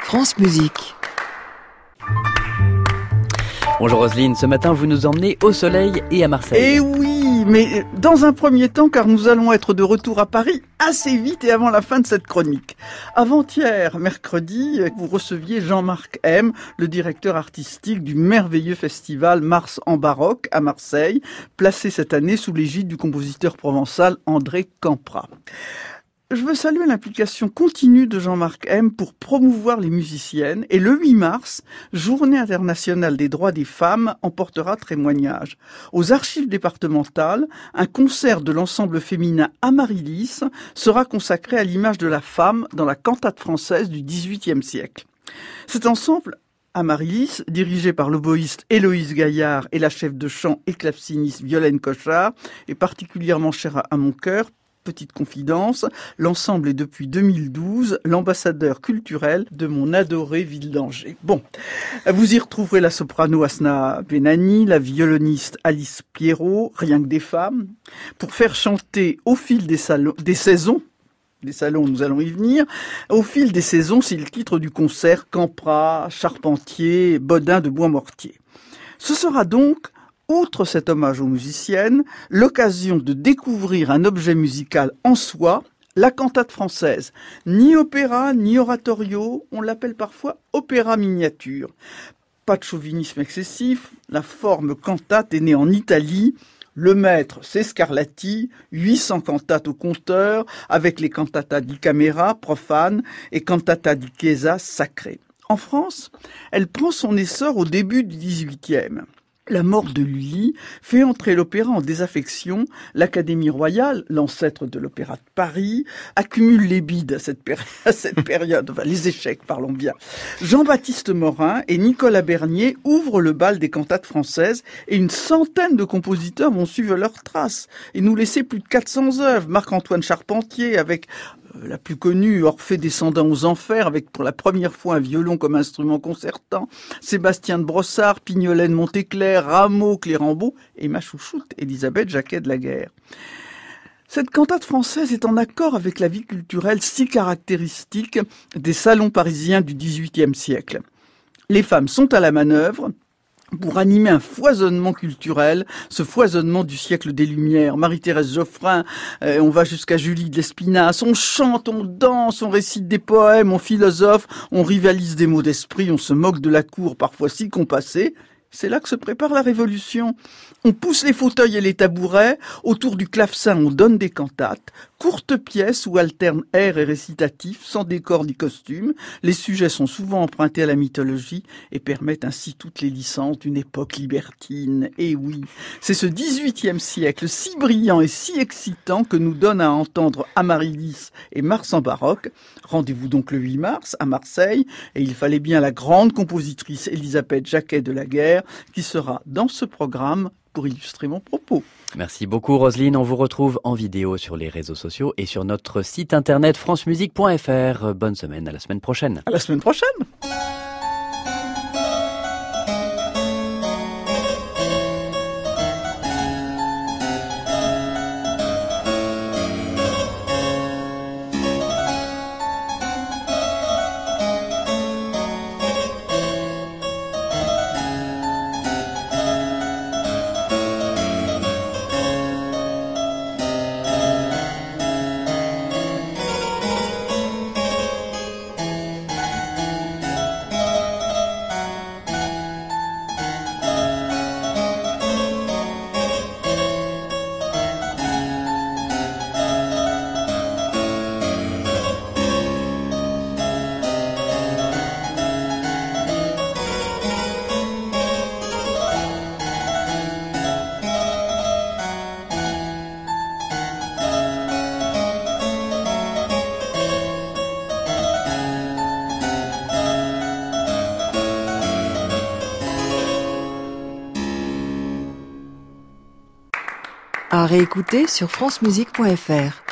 France Musique. Bonjour Roselyne, ce matin vous nous emmenez au soleil et à Marseille. Eh oui, mais dans un premier temps, car nous allons être de retour à Paris assez vite et avant la fin de cette chronique. Avant-hier, mercredi, vous receviez Jean-Marc M, le directeur artistique du merveilleux festival Mars en baroque à Marseille, placé cette année sous l'égide du compositeur provençal André Campra. Je veux saluer l'implication continue de Jean-Marc M pour promouvoir les musiciennes et le 8 mars, Journée internationale des droits des femmes, en portera témoignage. Aux archives départementales, un concert de l'ensemble féminin Amaryllis sera consacré à l'image de la femme dans la cantate française du XVIIIe siècle. Cet ensemble Amaryllis, dirigé par l'oboïste Héloïse Gaillard et la chef de chant et claveciniste Violaine Cochard, est particulièrement cher à mon cœur. Petite confidence, l'ensemble est depuis 2012 l'ambassadeur culturel de mon adorée ville d'Angers. Bon, vous y retrouverez la soprano Asna Benani, la violoniste Alice Pierrot, rien que des femmes, pour faire chanter au fil des saisons, nous allons y venir. Au fil des saisons, c'est le titre du concert Campra, Charpentier, Bodin de Boismortier. Ce sera donc, outre cet hommage aux musiciennes, l'occasion de découvrir un objet musical en soi, la cantate française. Ni opéra, ni oratorio, on l'appelle parfois opéra miniature. Pas de chauvinisme excessif, la forme cantate est née en Italie. Le maître, c'est Scarlatti, 800 cantates au compteur, avec les cantata di camera, profanes, et cantata di chiesa, sacrées. En France, elle prend son essor au début du XVIIIe. La mort de Lully fait entrer l'opéra en désaffection. L'Académie royale, l'ancêtre de l'Opéra de Paris, accumule les bides à cette période, enfin les échecs, parlons bien. Jean-Baptiste Morin et Nicolas Bernier ouvrent le bal des cantates françaises et une centaine de compositeurs vont suivre leurs traces et nous laisser plus de 400 œuvres. Marc-Antoine Charpentier avec la plus connue, Orphée descendant aux enfers, avec pour la première fois un violon comme instrument concertant, Sébastien de Brossard, Pignolet de Montéclair, Rameau, Clérambault et ma chouchoute, Élisabeth Jacquet de la Guerre. Cette cantate française est en accord avec la vie culturelle si caractéristique des salons parisiens du XVIIIe siècle. Les femmes sont à la manœuvre pour animer un foisonnement culturel, ce foisonnement du siècle des Lumières. Marie-Thérèse Geoffrin, on va jusqu'à Julie de Lespinasse, on chante, on danse, on récite des poèmes, on philosophe, on rivalise des mots d'esprit, on se moque de la cour parfois si compassée. C'est là que se prépare la Révolution. On pousse les fauteuils et les tabourets, autour du clavecin on donne des cantates, courtes pièces où alternent air et récitatif, sans décor ni costume. Les sujets sont souvent empruntés à la mythologie et permettent ainsi toutes les licences d'une époque libertine. Et oui, c'est ce XVIIIe siècle si brillant et si excitant que nous donne à entendre Amaryllis et Mars en baroque. Rendez-vous donc le 8 mars à Marseille et il fallait bien la grande compositrice Élisabeth Jacquet de la Guerre qui sera dans ce programme pour illustrer mon propos. Merci beaucoup Roselyne, on vous retrouve en vidéo sur les réseaux sociaux et sur notre site internet francemusique.fr. Bonne semaine, à la semaine prochaine. À la semaine prochaine. À réécouter sur francemusique.fr.